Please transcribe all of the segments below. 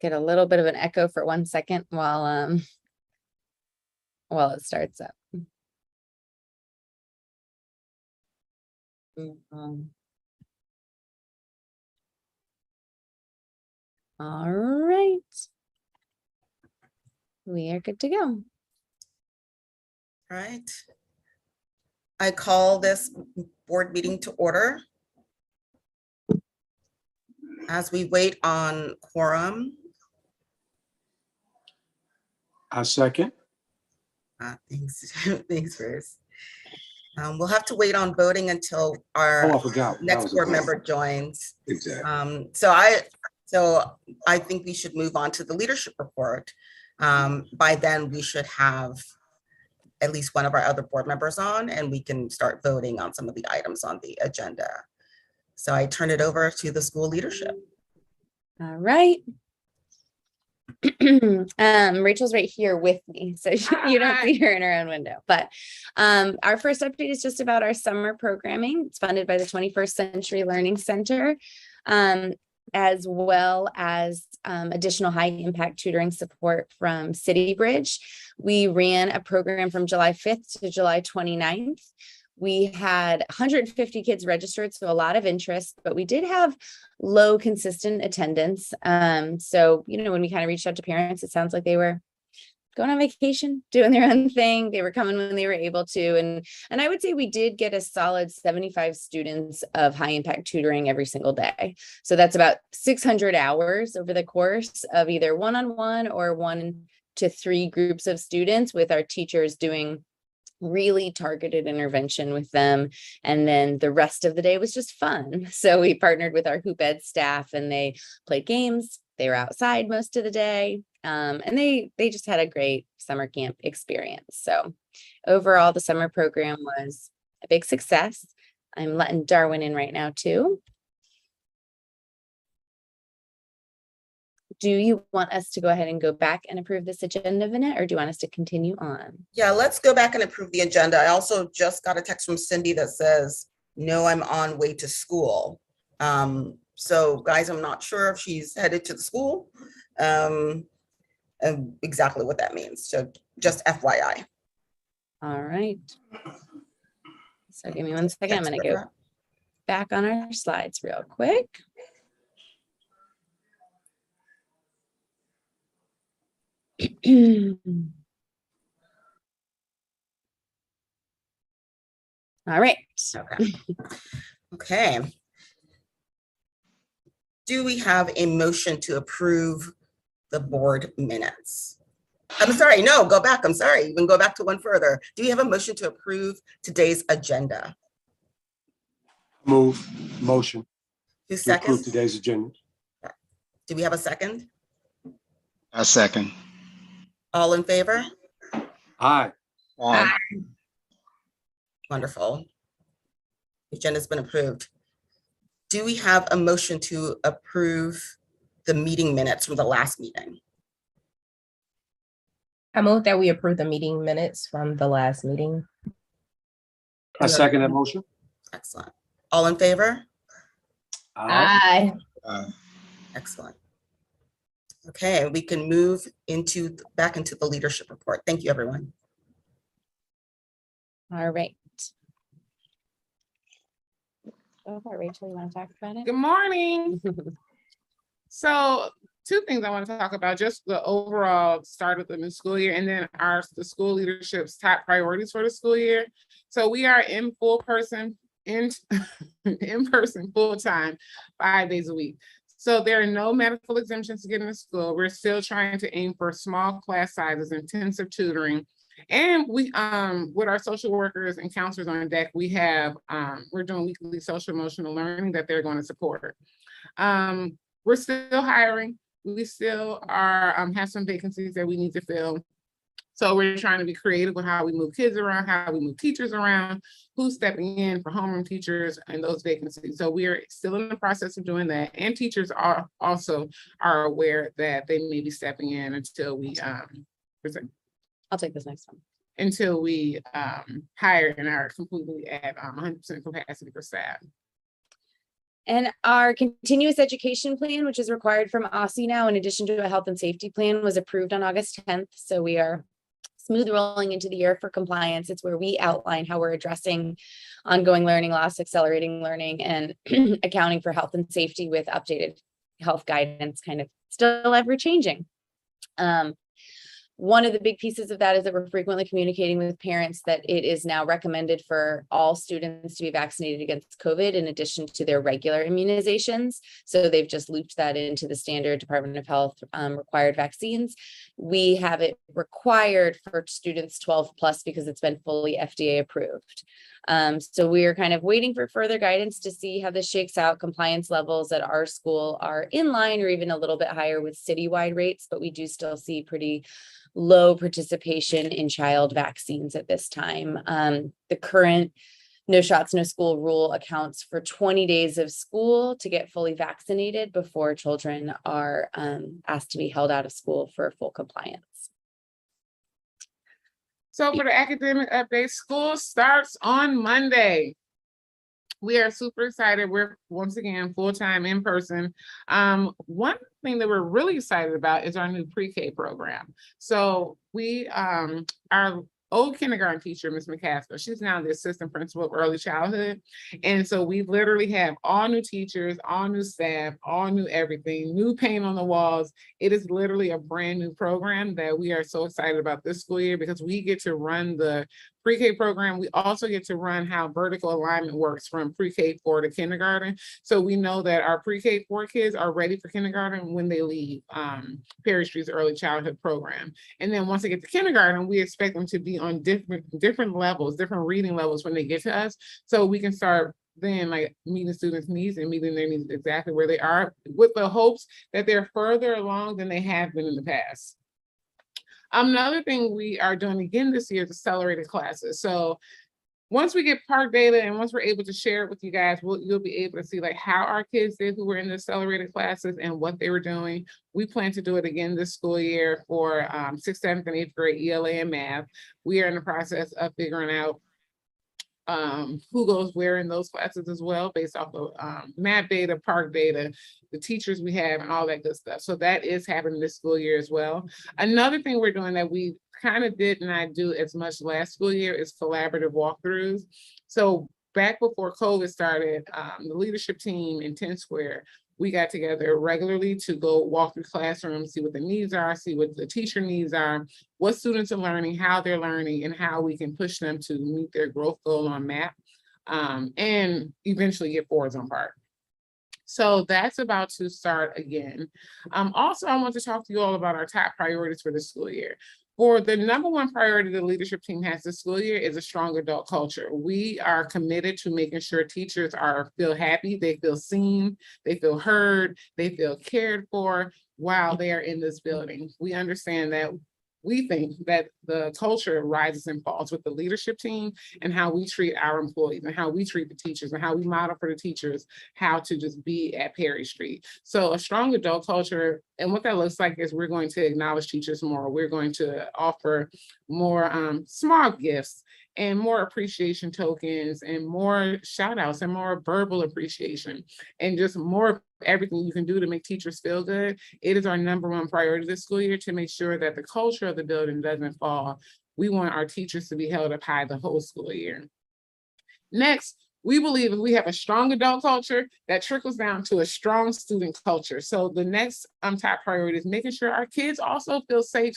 Get a little bit of an echo for 1 second while it starts up. All right. We are good to go. All right. I call this board meeting to order. As we wait on quorum. I second. Thanks, thanks, Bruce. We'll have to wait on voting until our Oh, I forgot. next board member joins. Exactly. So I think we should move on to the leadership report. By then we should have at least one of our other board members on, and we can start voting on some of the items on the agenda. So I turn it over to the school leadership. All right. Rachel's right here with me, so you don't see her in her own window. But our first update is just about our summer programming. It's funded by the 21st Century Learning Center, as well as additional high impact tutoring support from City Bridge. We ran a program from July 5th to July 29th. We had 150 kids registered, so a lot of interest, but we did have low consistent attendance. So, when we kind of reached out to parents, it sounds like they were going on vacation, doing their own thing. They were coming when they were able to. And I would say we did get a solid 75 students of high impact tutoring every single day. So that's about 600 hours over the course of either one-on-one or 1 to 3 groups of students, with our teachers doing really targeted intervention with them. And then the rest of the day was just fun. So we partnered with our Hoop Ed staff, and they played games. They were outside most of the day. And they just had a great summer camp experience. So overall, the summer program was a big success. I'm letting Darwin in right now too. Do you want us to go ahead and go back and approve this agenda, Vinette, or do you want us to continue on? Yeah, let's go back and approve the agenda. I also just got a text from Cindy that says, no, I'm on way to school. So guys, I'm not sure if she's headed to the school, and exactly what that means. So just FYI. All right. So give me 1 second. I'm going to go back on our slides real quick. All right. Okay. Do we have a motion to approve the board minutes? I'm sorry, no, go back. I'm sorry. You can go back to one further. Do you have a motion to approve today's agenda? Motion. Who To approve seconds? today's agenda. Do we have a second? I second. All in favor? Aye. Aye. Wonderful. The agenda's been approved. Do we have a motion to approve the meeting minutes from the last meeting? I move that we approve the meeting minutes from the last meeting. I second that motion. Excellent. All in favor? Aye. Aye. Excellent. Okay, we can move back into the leadership report. Thank you, everyone. All right. Oh, Rachel, you want to talk about it? Good morning. So 2 things I want to talk about, just the overall start of the new school year, and then the school leadership's top priorities for the school year. So we are in person full time, 5 days a week. So there are no medical exemptions to get into school. We're still trying to aim for small class sizes, intensive tutoring. And we, with our social workers and counselors on deck, we're doing weekly social emotional learning that they're going to support. We're still hiring. We still have some vacancies that we need to fill. So we're trying to be creative with how we move kids around, how we move teachers around, who's stepping in for homeroom teachers and those vacancies. So we are still in the process of doing that. And teachers are also aware that they may be stepping in until we, I'll take this next one. Until we hire and are completely at 100% capacity for staff. And our continuous education plan, which is required from OSSI now, in addition to a health and safety plan, was approved on August 10th. So we are smooth rolling into the year for compliance. It's where we outline how we're addressing ongoing learning loss, accelerating learning, and accounting for health and safety with updated health guidance, kind of still ever changing. One of the big pieces of that is that we're frequently communicating with parents that it is now recommended for all students to be vaccinated against COVID in addition to their regular immunizations. So they've just looped that into the standard Department of Health required vaccines. We have it required for students 12 plus because it's been fully FDA approved. So we are kind of waiting for further guidance to see how this shakes out. Compliance levels at our school are in line or even a little bit higher with citywide rates, but we do still see pretty low participation in child vaccines at this time. The current no shots, no school rule accounts for 20 days of school to get fully vaccinated before children are asked to be held out of school for full compliance. So for the academic update, school starts on Monday. We are super excited. We're once again full-time in person. One thing that we're really excited about is our new pre-K program. So we, our old kindergarten teacher, Ms. McCaskill, she's now the assistant principal of early childhood. And so we literally have all new teachers, all new staff, all new everything, new paint on the walls. It is literally a brand new program that we are so excited about this school year because we get to run the pre-K program. We also get to run how vertical alignment works from pre-K 4 to kindergarten. So we know that our pre-K 4 kids are ready for kindergarten when they leave Perry Street's early childhood program. And then once they get to kindergarten, we expect them to be on different levels, different reading levels when they get to us. So we can start then like meeting students' needs and meeting their needs exactly where they are with the hopes that they're further along than they have been in the past. Another thing we are doing again this year is accelerated classes. So once we get park data and once we're able to share it with you guys, you'll be able to see like how our kids did who were in the accelerated classes and what they were doing. We plan to do it again this school year for 6th, 7th, and 8th grade ELA and math. We are in the process of figuring out who goes where in those classes as well, based off of math data, park data, the teachers we have, and all that good stuff. So that is happening this school year as well. Another thing we're doing that we kind of did not do as much last school year is collaborative walkthroughs. So back before COVID started, the leadership team in 10 Square, we got together regularly to go walk through classrooms, see what the needs are, see what the teacher needs are, what students are learning, how they're learning, and how we can push them to meet their growth goal on MAP, and eventually get boards on PARC. So that's about to start again. Also, I want to talk to you all about our top priorities for the school year. For the number one priority the leadership team has this school year is a strong adult culture. We are committed to making sure teachers feel happy, they feel seen, they feel heard, they feel cared for while they are in this building. We understand that we think that the culture rises and falls with the leadership team and how we treat our employees and how we treat the teachers and how we model for the teachers how to just be at Perry Street. So a strong adult culture, and what that looks like is we're going to acknowledge teachers more. We're going to offer more small gifts and more appreciation tokens and more shout outs and more verbal appreciation and just more everything you can do to make teachers feel good. It is our number one priority this school year to make sure that the culture of the building doesn't fall. We want our teachers to be held up high the whole school year. Next, we believe if we have a strong adult culture, that trickles down to a strong student culture. So the next top priority is making sure our kids also feel safe,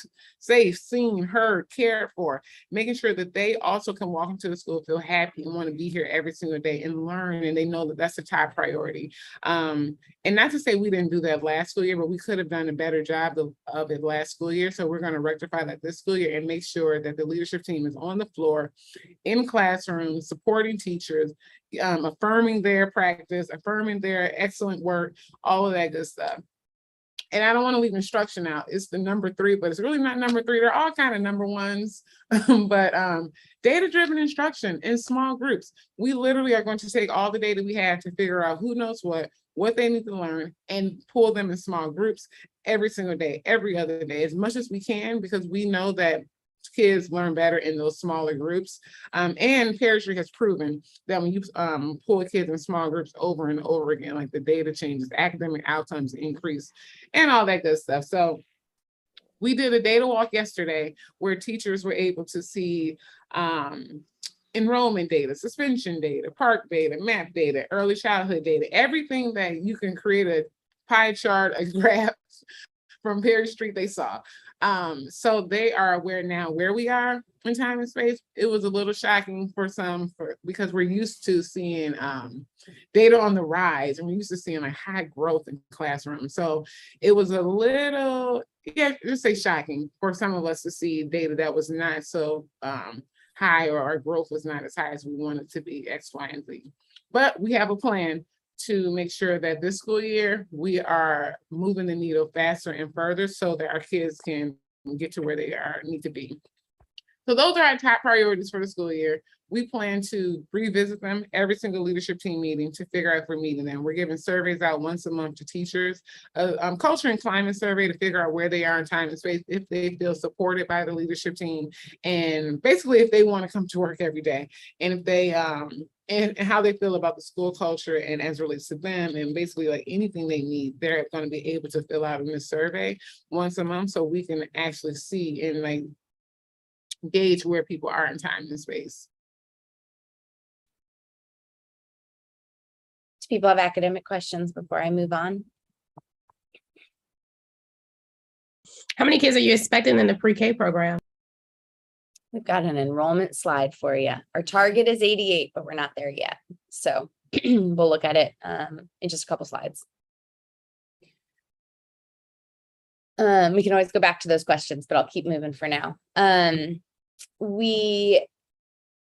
seen, heard, cared for, making sure that they also can walk into the school, feel happy and want to be here every single day and learn, and they know that that's a top priority. And not to say we didn't do that last school year, but we could have done a better job of it last school year. So we're going to rectify that this school year and make sure that the leadership team is on the floor, in classrooms, supporting teachers, affirming their practice, affirming their excellent work, all of that good stuff. And I don't want to leave instruction out. It's the number 3, but it's really not number 3. They're all kind of number 1s. But data-driven instruction in small groups. We literally are going to take all the data we have to figure out who knows what they need to learn and pull them in small groups every single day, every other day, as much as we can, because we know that kids learn better in those smaller groups. And Parachute has proven that when you pull kids in small groups over and over again, like the data changes, academic outcomes increase, and all that good stuff. So we did a data walk yesterday where teachers were able to see enrollment data, suspension data, park data, map data, early childhood data, everything that you can create a pie chart, a graph from Perry Street they saw. So they are aware now where we are in time and space. It was a little shocking for some because we're used to seeing data on the rise, and we're used to seeing like high growth in classrooms. So it was a little, just say shocking for some of us to see data that was not so high, or our growth was not as high as we wanted to be, X, Y, and Z. But we have a plan to make sure that this school year we are moving the needle faster and further so that our kids can get to where they need to be. So those are our top priorities for the school year. We plan to revisit them every single leadership team meeting to figure out if we're meeting them. We're giving surveys out once a month to teachers, culture and climate survey to figure out where they are in time and space, if they feel supported by the leadership team, and basically if they want to come to work every day, and if they and how they feel about the school culture and as it relates to them, and basically like anything they need, they're going to be able to fill out in this survey once a month, so we can actually see and like gauge where people are in time and space. Do people have academic questions before I move on? How many kids are you expecting in the pre-K program? We've got an enrollment slide for you. Our target is 88, but we're not there yet. So we'll look at it in just a couple slides. We can always go back to those questions, but I'll keep moving for now. We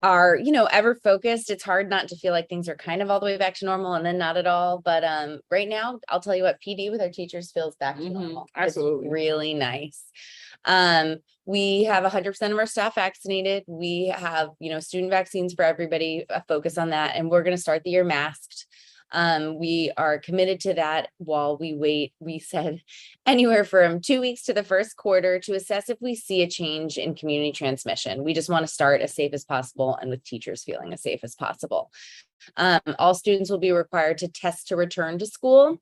are, ever focused. It's hard not to feel like things are kind of all the way back to normal and then not at all. But right now, I'll tell you what, PD with our teachers feels back to normal. Absolutely. It's really nice. We have 100% of our staff vaccinated. We have, student vaccines for everybody, a focus on that. And we're going to start the year masked. We are committed to that while we wait. We said anywhere from 2 weeks to the first quarter to assess if we see a change in community transmission. We just want to start as safe as possible and with teachers feeling as safe as possible. All students will be required to test to return to school.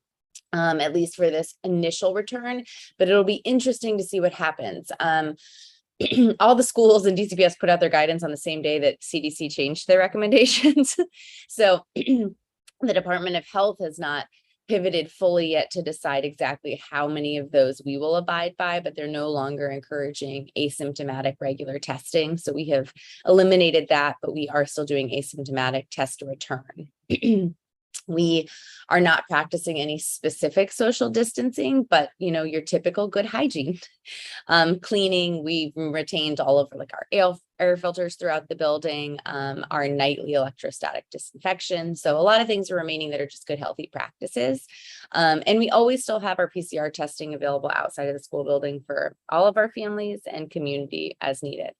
At least for this initial return, but it'll be interesting to see what happens. All the schools and DCPS put out their guidance on the same day that CDC changed their recommendations. So the Department of Health has not pivoted fully yet to decide exactly how many of those we will abide by, but they're no longer encouraging asymptomatic regular testing. So we have eliminated that, but we are still doing asymptomatic test to return. We are not practicing any specific social distancing, but your typical good hygiene. Cleaning, we've retained all of like our air filters throughout the building, our nightly electrostatic disinfection. So a lot of things are remaining that are just good, healthy practices. And we always still have our PCR testing available outside of the school building for all of our families and community as needed.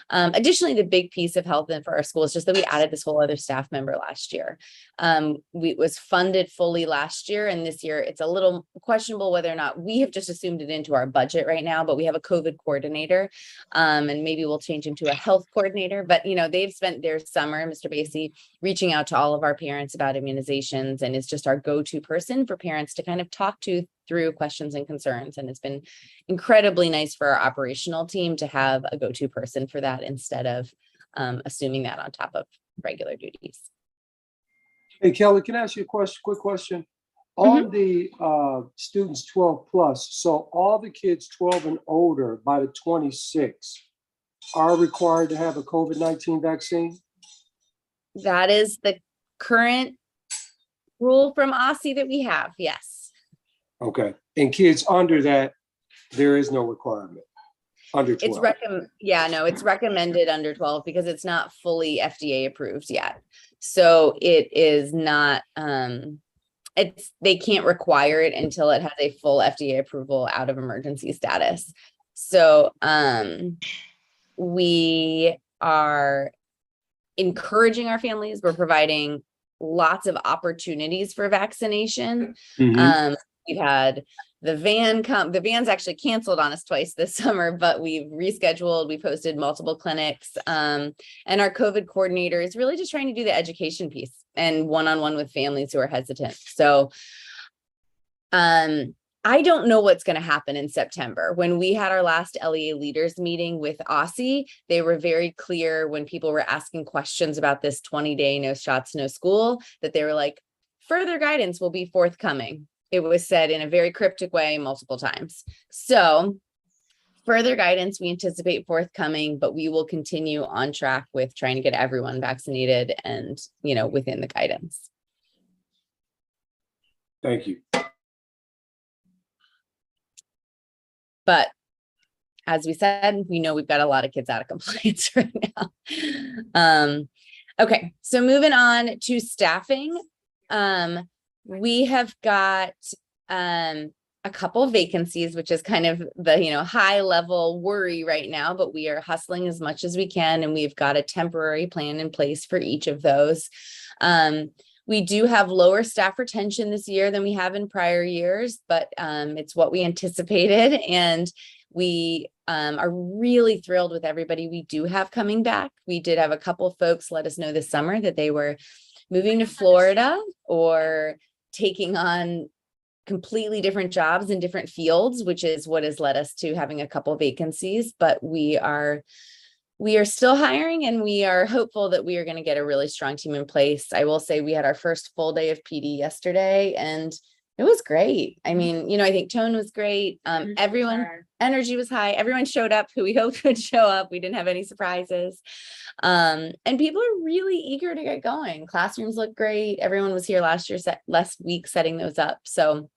Additionally, the big piece of health for our school is just that we added this whole other staff member last year. It was funded fully last year, and this year it's a little questionable whether or not we have just assumed it into our budget right now, but we have a COVID coordinator, and maybe we'll change him to a health coordinator. But they've spent their summer, Mr. Basie, reaching out to all of our parents about immunizations, and is just our go-to person for parents to kind of talk to through questions and concerns. And it's been incredibly nice for our operational team to have a go-to person for that instead of assuming that on top of regular duties. Hey, Kelly, can I ask you a quick question? On the students 12 plus, so all the kids 12 and older by the 26th are required to have a COVID-19 vaccine? That is the current rule from OSSI that we have, yes. Okay. And kids under that, there is no requirement. Under 12. It's recommended under 12 because it's not fully FDA approved yet. So it is not, they can't require it until it has a full FDA approval out of emergency status. So we are encouraging our families. We're providing lots of opportunities for vaccination. We've had the van's actually canceled on us twice this summer, but we've rescheduled, we've hosted multiple clinics. And our COVID coordinator is really just trying to do the education piece and one-on-one with families who are hesitant. So I don't know what's going to happen in September. When we had our last LEA leaders meeting with OSSI, they were very clear when people were asking questions about this 20-day no shots, no school, that they were like, further guidance will be forthcoming. It was said in a very cryptic way multiple times. So further guidance we anticipate forthcoming, but we will continue on track with trying to get everyone vaccinated and, you know, within the guidance. Thank you. But as we said, we know we've got a lot of kids out of compliance right now. Okay, so moving on to staffing. We have got a couple vacancies, which is kind of the, you know, high level worry right now, but we are hustling as much as we can, and we've got a temporary plan in place for each of those. We do have lower staff retention this year than we have in prior years, but it's what we anticipated, and we are really thrilled with everybody we do have coming back. We did have a couple of folks let us know this summer that they were moving to Florida or taking on completely different jobs in different fields, which is what has led us to having a couple vacancies. But we are still hiring, and we are hopeful that we are going to get a really strong team in place. I will say we had our first full day of PD yesterday, and it was great. I mean, you know, I think tone was great. Energy was high. Everyone showed up who we hoped would show up. We didn't have any surprises. And people are really eager to get going. Classrooms look great. Everyone was here last week setting those up. So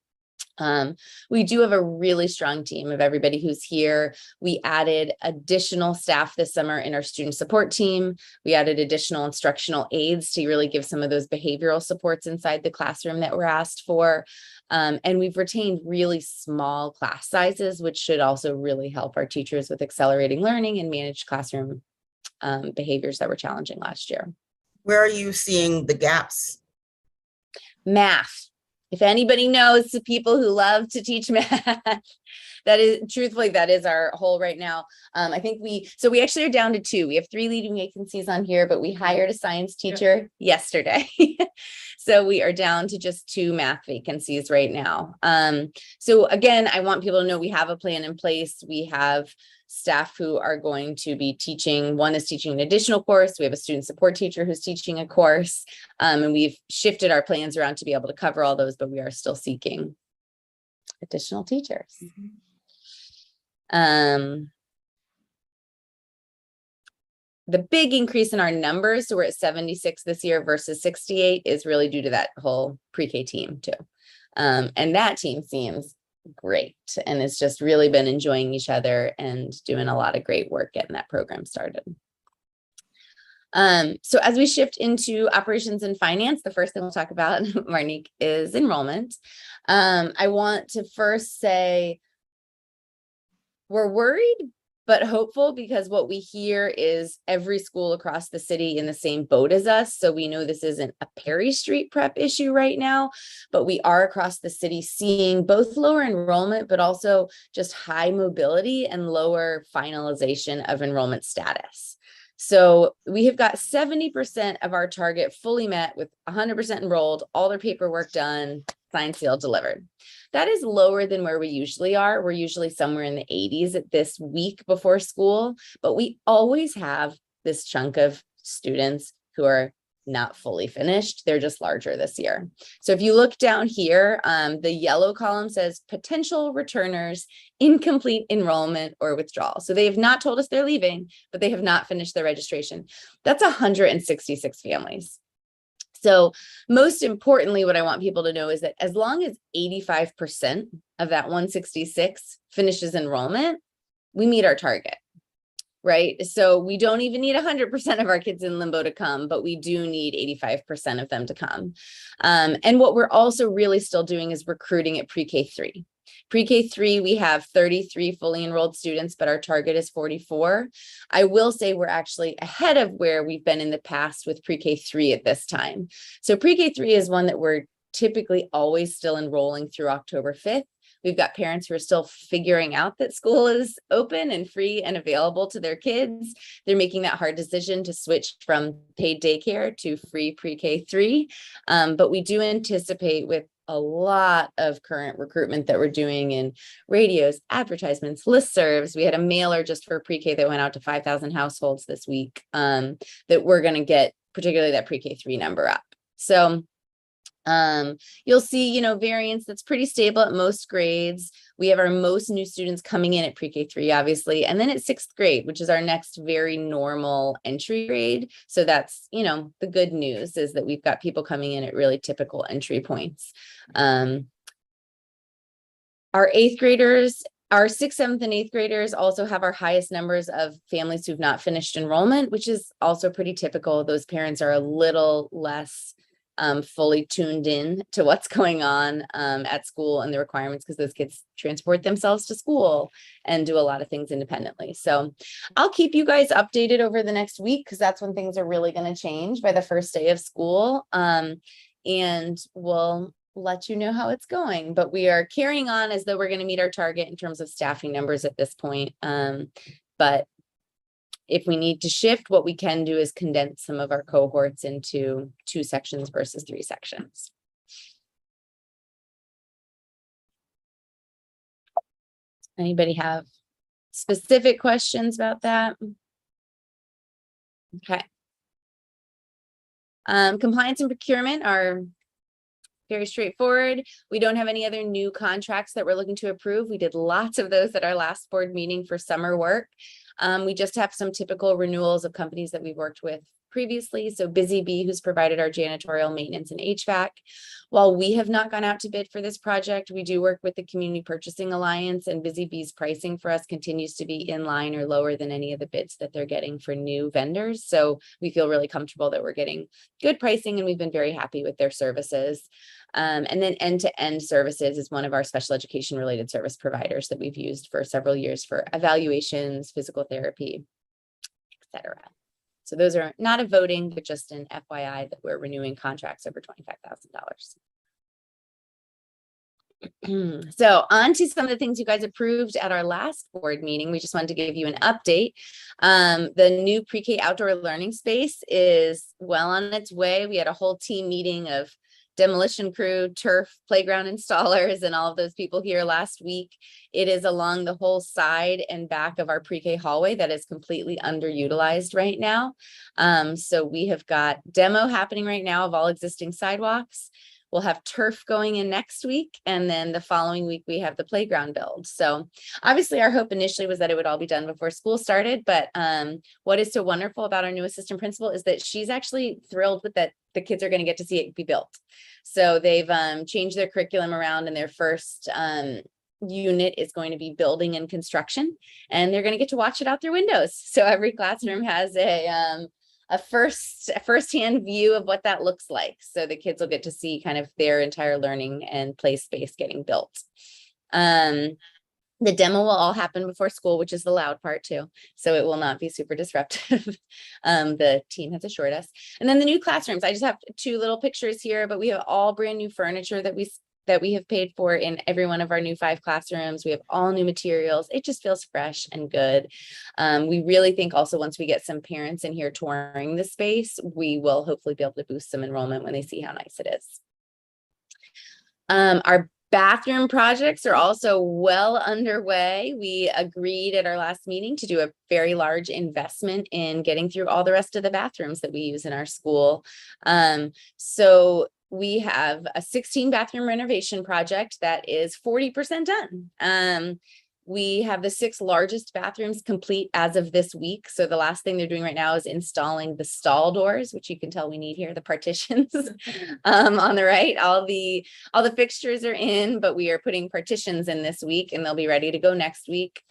we do have a really strong team of everybody who's here. We added additional staff this summer in our student support team. We added additional instructional aides to really give some of those behavioral supports inside the classroom that we're asked for. And we've retained really small class sizes, which should also really help our teachers with accelerating learning and manage classroom behaviors that were challenging last year. Where are you seeing the gaps? Math. If anybody knows the people who love to teach math, that is our hole right now. I think we actually are down to 2. We have 3 leading vacancies on here, but we hired a science teacher yesterday. So we are down to just 2 math vacancies right now. So again, I want people to know we have a plan in place. We have staff who are going to be teaching. One is teaching an additional course. We have a student support teacher who's teaching a course. And we've shifted our plans around to be able to cover all those, but we are still seeking additional teachers. The big increase in our numbers, so we're at 76 this year versus 68, is really due to that whole pre-K team too. And that team seems great, and it's just really been enjoying each other and doing a lot of great work getting that program started. So as we shift into operations and finance, the first thing we'll talk about, Marnique, is enrollment. I want to first say we're worried but hopeful, because what we hear is every school across the city in the same boat as us. So we know this isn't a Perry Street prep issue right now, but we are across the city seeing both lower enrollment, but also just high mobility and lower finalization of enrollment status. So we have got 70% of our target fully met with 100% enrolled, all their paperwork done, signed, sealed, delivered. That is lower than where we usually are. We're usually somewhere in the 80s at this week before school, but we always have this chunk of students who are not fully finished. They're just larger this year. So if you look down here, the yellow column says potential returners, incomplete enrollment or withdrawal. So they have not told us they're leaving, but they have not finished their registration. That's 166 families. So most importantly, what I want people to know is that as long as 85% of that 166 finishes enrollment, we meet our target, right? So we don't even need 100% of our kids in limbo to come, but we do need 85% of them to come. And what we're also really still doing is recruiting at pre-K3. Pre-K3, we have 33 fully enrolled students, but our target is 44. I will say we're actually ahead of where we've been in the past with pre-K3 at this time. So pre-K3 is one that we're typically always still enrolling through October 5th. We've got parents who are still figuring out that school is open and free and available to their kids. They're making that hard decision to switch from paid daycare to free pre-K 3. But we do anticipate, with a lot of current recruitment that we're doing in radios, advertisements, listservs. We had a mailer just for pre-K that went out to 5,000 households this week, that we're going to get particularly that pre-K 3 number up. So you'll see, variance that's pretty stable at most grades. We have our most new students coming in at pre-K 3, obviously, and then at 6th grade, which is our next very normal entry grade. So that's, the good news is that we've got people coming in at really typical entry points. Our 8th graders, our 6th, 7th, and 8th graders also have our highest numbers of families who've not finished enrollment, which is also pretty typical. Those parents are a little less fully tuned in to what's going on at school and the requirements, because those kids transport themselves to school and do a lot of things independently. So I'll keep you guys updated over the next week, because that's when things are really going to change by the first day of school. And we'll let you know how it's going, but we are carrying on as though we're going to meet our target in terms of staffing numbers at this point. But if we need to shift, what we can do is condense some of our cohorts into 2 sections versus 3 sections. Anybody have specific questions about that? Okay. Compliance and procurement are very straightforward. We don't have any other new contracts that we're looking to approve. We did lots of those at our last board meeting for summer work. We just have some typical renewals of companies that we've worked with previously. So Busy Bee, who's provided our janitorial maintenance and HVAC. While we have not gone out to bid for this project, we do work with the Community Purchasing Alliance, and Busy Bee's pricing for us continues to be in line or lower than any of the bids that they're getting for new vendors. So we feel really comfortable that we're getting good pricing, and we've been very happy with their services. And then End-to-End Services is one of our special education related service providers that we've used for several years for evaluations, physical therapy, etc. So those are not a voting, but just an FYI that we're renewing contracts over $25,000. So on to some of the things you guys approved at our last board meeting. We just wanted to give you an update. The new pre-K outdoor learning space is well on its way. We had a whole team meeting of demolition crew, turf, playground installers, and all of those people here last week. It is along the whole side and back of our pre-K hallway that is completely underutilized right now. So we have got demo happening right now of all existing sidewalks. We'll have turf going in next week, and then the following week we have the playground build. So obviously our hope initially was that it would all be done before school started, but what is so wonderful about our new assistant principal is that she's actually thrilled with that the kids are going to get to see it be built. So they've changed their curriculum around, and their first unit is going to be building and construction, and they're going to get to watch it out their windows. So every classroom has a first-hand view of what that looks like. So the kids will get to see kind of their entire learning and play space getting built. The demo will all happen before school, which is the loud part too. So it will not be super disruptive. The team has assured us. And then the new classrooms, I just have 2 little pictures here, but we have all brand new furniture that we have paid for in every one of our new 5 classrooms. We have all new materials. It just feels fresh and good. We really think also once we get some parents in here touring the space, we will hopefully be able to boost some enrollment when they see how nice it is. Our bathroom projects are also well underway. We agreed at our last meeting to do a very large investment in getting through all the rest of the bathrooms that we use in our school. So we have a 16 bathroom renovation project that is 40% done. We have the 6 largest bathrooms complete as of this week. So the last thing they're doing right now is installing the stall doors, which you can tell we need here, the partitions on the right. All the fixtures are in, but we are putting partitions in this week, and they'll be ready to go next week.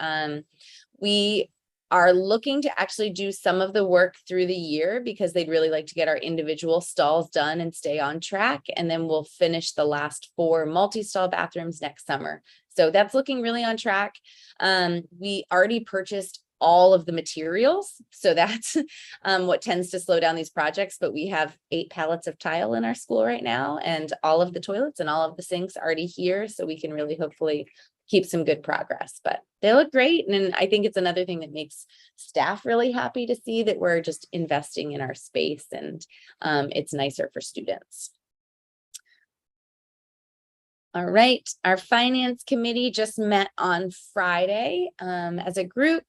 We are looking to actually do some of the work through the year because they'd really like to get our individual stalls done and stay on track. And then we'll finish the last 4 multi-stall bathrooms next summer. So that's looking really on track. We already purchased all of the materials. So that's what tends to slow down these projects. But we have 8 pallets of tile in our school right now, and all of the toilets and all of the sinks already here. So we can really hopefully keep some good progress, but they look great. And I think it's another thing that makes staff really happy to see that we're just investing in our space, and it's nicer for students. All right, our finance committee just met on Friday as a group,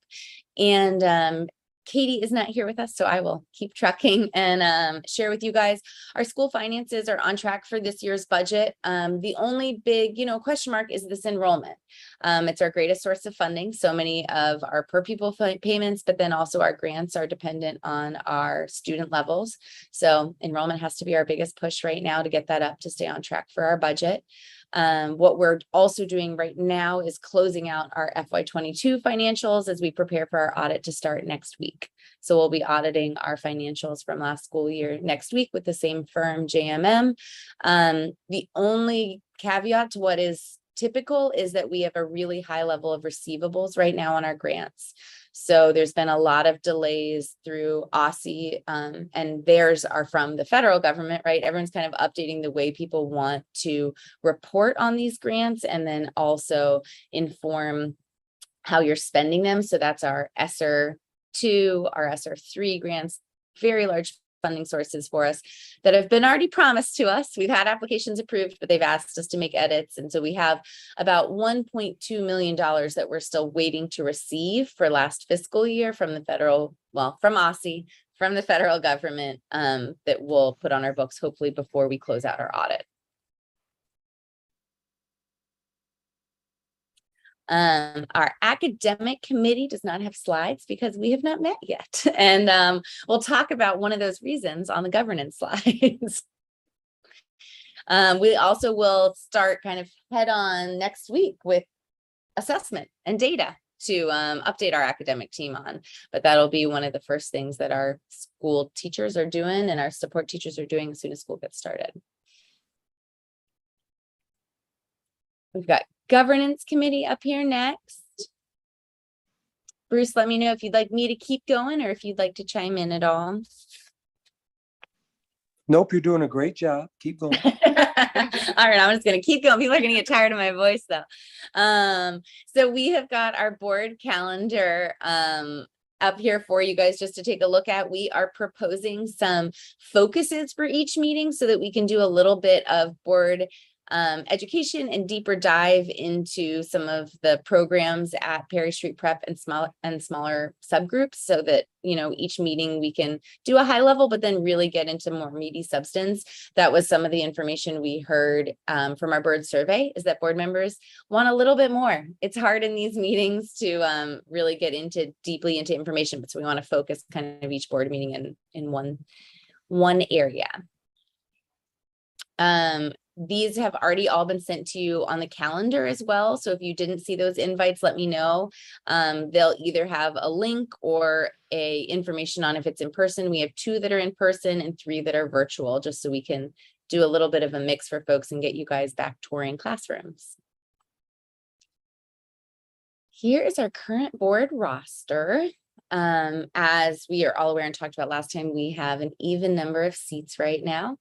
and Katie is not here with us, so I will keep trucking and share with you guys. Our school finances are on track for this year's budget. The only big, question mark is this enrollment. It's our greatest source of funding. So many of our per pupil payments, but then also our grants are dependent on our student levels. So enrollment has to be our biggest push right now to get that up to stay on track for our budget. What we're also doing right now is closing out our FY22 financials as we prepare for our audit to start next week. So we'll be auditing our financials from last school year next week with the same firm, JMM. The only caveat to what is typical is that we have a really high level of receivables right now on our grants. So there's been a lot of delays through OSSI, and theirs are from the federal government, right? Everyone's kind of updating the way people want to report on these grants and then also inform how you're spending them. So that's our ESSER 2, our ESSER 3 grants, very large funding sources for us that have been already promised to us. We've had applications approved, but they've asked us to make edits. And so we have about $1.2 million that we're still waiting to receive for last fiscal year from the federal, from OSSI, from the federal government, that we'll put on our books, hopefully before we close out our audit. Our academic committee does not have slides because we have not met yet. And we'll talk about one of those reasons on the governance slides. We also will start kind of head on next week with assessment and data to update our academic team on. But that'll be one of the first things that our school teachers are doing and our support teachers are doing as soon as school gets started. We've got governance committee up here next. Bruce, let me know if you'd like me to keep going or if you'd like to chime in at all. Nope, you're doing a great job. Keep going. All right, I'm just going to keep going. People are going to get tired of my voice though. So we have got our board calendar up here for you guys just to take a look at. We are proposing some focuses for each meeting so that we can do a little bit of board education and deeper dive into some of the programs at Perry Street Prep and smaller subgroups so that, each meeting we can do a high level, but then really get into more meaty substance. That was some of the information we heard from our board survey, is that board members want a little bit more. It's hard in these meetings to really get deeply into information, but so we want to focus kind of each board meeting in one area. These have already all been sent to you on the calendar as well. So if you didn't see those invites, let me know. They'll either have a link or a information on if it's in person. We have 2 that are in person and 3 that are virtual, just so we can do a little bit of a mix for folks and get you guys back touring classrooms. Here is our current board roster. As we are all aware and talked about last time, we have an even number of seats right now.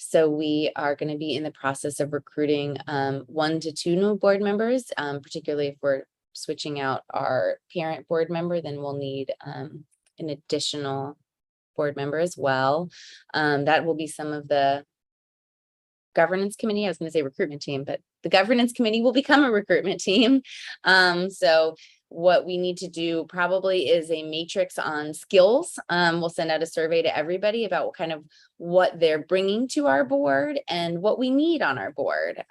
So we are going to be in the process of recruiting 1 to 2 new board members, particularly if we're switching out our parent board member, then we'll need an additional board member as well. That will be some of the governance committee. I was going to say recruitment team, but the governance committee will become a recruitment team. So what we need to do probably is a matrix on skills. We'll send out a survey to everybody about what they're bringing to our board and what we need on our board.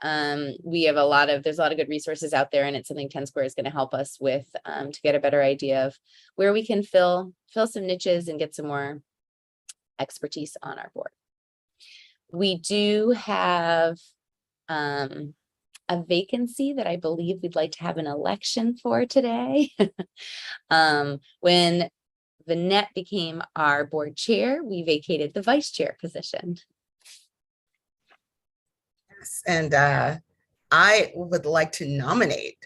We have there's a lot of good resources out there, and it's something 10 Square is going to help us with to get a better idea of where we can fill some niches and get some more expertise on our board. We do have a vacancy that I believe we'd like to have an election for today. When Vanette became our board chair, we vacated the vice chair position. Yes, and I would like to nominate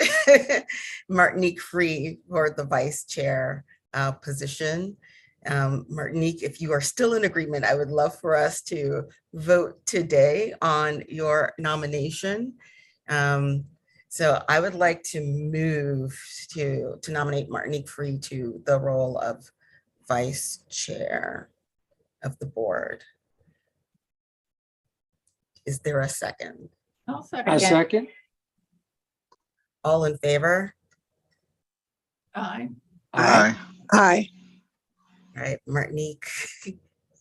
Martinique Free for the vice chair. position. Martinique, if you are still in agreement, I would love for us to vote today on your nomination. So I would like to move to nominate Martinique Free to the role of vice chair of the board. Is there a second? I second. All in favor? Aye. Aye. Aye. All right, Martinique,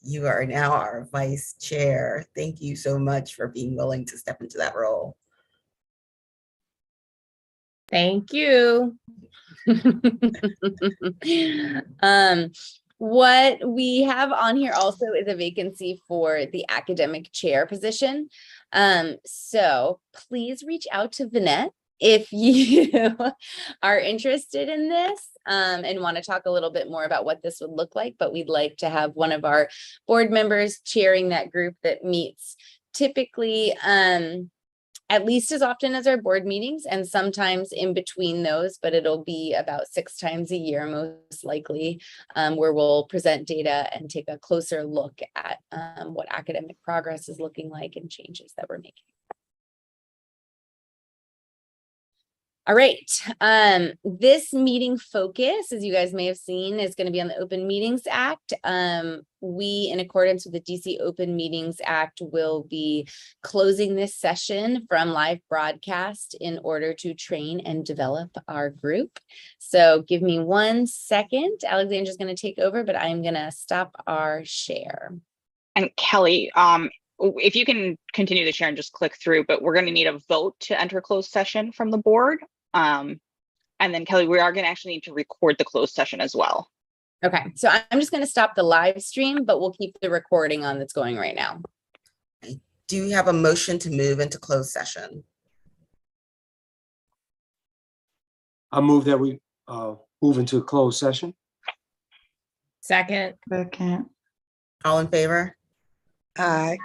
you are now our vice chair. Thank you so much for being willing to step into that role. Thank you. What we have on here also is a vacancy for the academic chair position. So please reach out to Vanette if you are interested in this and want to talk a little bit more about what this would look like. But we'd like to have one of our board members chairing that group that meets typically at least as often as our board meetings, and sometimes in between those, but it'll be about 6 times a year, most likely, where we'll present data and take a closer look at what academic progress is looking like and changes that we're making. All right, this meeting focus, as you guys may have seen, is going to be on the Open Meetings Act. We, in accordance with the DC Open Meetings Act, will be closing this session from live broadcast in order to train and develop our group. So give me 1 second. Alexandra's going to take over, but I'm going to stop our share. And Kelly, if you can continue the share and just click through, but we're going to need a vote to enter closed session from the board. And then Kelly, we are going to actually need to record the closed session as well. Okay, so I'm just going to stop the live stream, but we'll keep the recording on that's going right now. Do you have a motion to move into closed session? I move that we move into a closed session. Second. Second. All in favor? Aye.